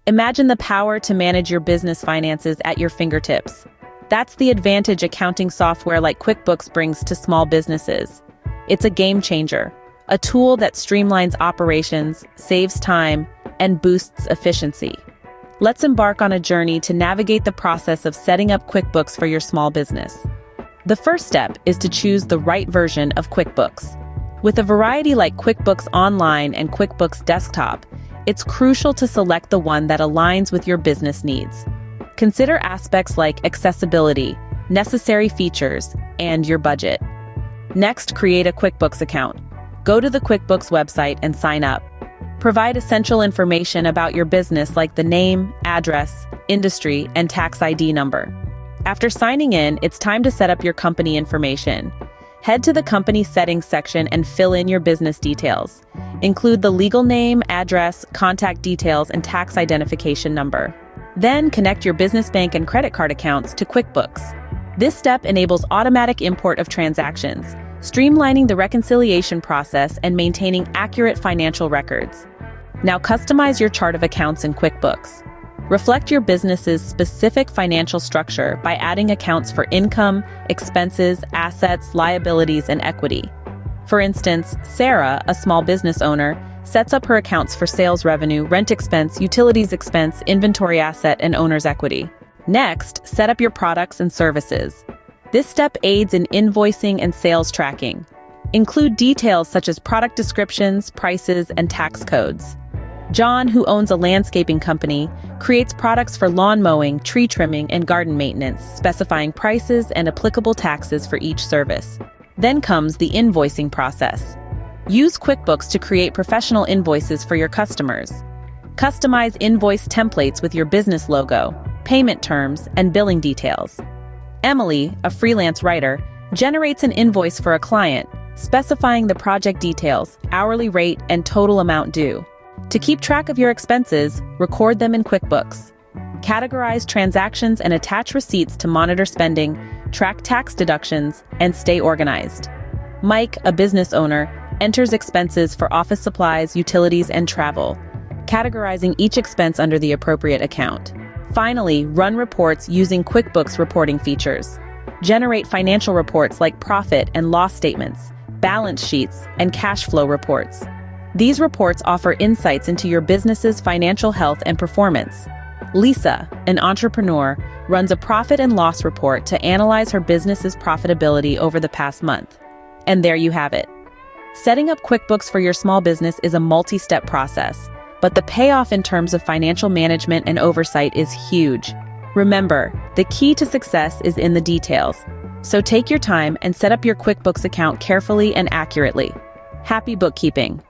Imagine the power to manage your business finances at your fingertips. That's the advantage accounting software like QuickBooks brings to small businesses. It's a game changer, a tool that streamlines operations, saves time, and boosts efficiency. Let's embark on a journey to navigate the process of setting up QuickBooks for your small business. The first step is to choose the right version of QuickBooks. With a variety like QuickBooks Online and QuickBooks Desktop, it's crucial to select the one that aligns with your business needs. Consider aspects like accessibility, necessary features, and your budget. Next, create a QuickBooks account. Go to the QuickBooks website and sign up. Provide essential information about your business like the name, address, industry, and tax ID number. After signing in, it's time to set up your company information. Head to the company settings section and fill in your business details. Include the legal name, address, contact details, and tax identification number. Then connect your business bank and credit card accounts to QuickBooks. This step enables automatic import of transactions, streamlining the reconciliation process and maintaining accurate financial records. Now customize your chart of accounts in QuickBooks. Reflect your business's specific financial structure by adding accounts for income, expenses, assets, liabilities, and equity. For instance, Sarah, a small business owner, sets up her accounts for sales revenue, rent expense, utilities expense, inventory asset, and owner's equity. Next, set up your products and services. This step aids in invoicing and sales tracking. Include details such as product descriptions, prices, and tax codes. John, who owns a landscaping company, creates products for lawn mowing, tree trimming, and garden maintenance, specifying prices and applicable taxes for each service. Then comes the invoicing process. Use QuickBooks to create professional invoices for your customers. Customize invoice templates with your business logo, payment terms, and billing details. Emily, a freelance writer, generates an invoice for a client, specifying the project details, hourly rate, and total amount due. To keep track of your expenses, record them in QuickBooks. Categorize transactions and attach receipts to monitor spending, track tax deductions, and stay organized. Mike, a business owner, enters expenses for office supplies, utilities, and travel, categorizing each expense under the appropriate account. Finally, run reports using QuickBooks reporting features. Generate financial reports like profit and loss statements, balance sheets, and cash flow reports. These reports offer insights into your business's financial health and performance. Lisa, an entrepreneur, runs a profit and loss report to analyze her business's profitability over the past month. And there you have it. Setting up QuickBooks for your small business is a multi-step process, but the payoff in terms of financial management and oversight is huge. Remember, the key to success is in the details. So take your time and set up your QuickBooks account carefully and accurately. Happy bookkeeping!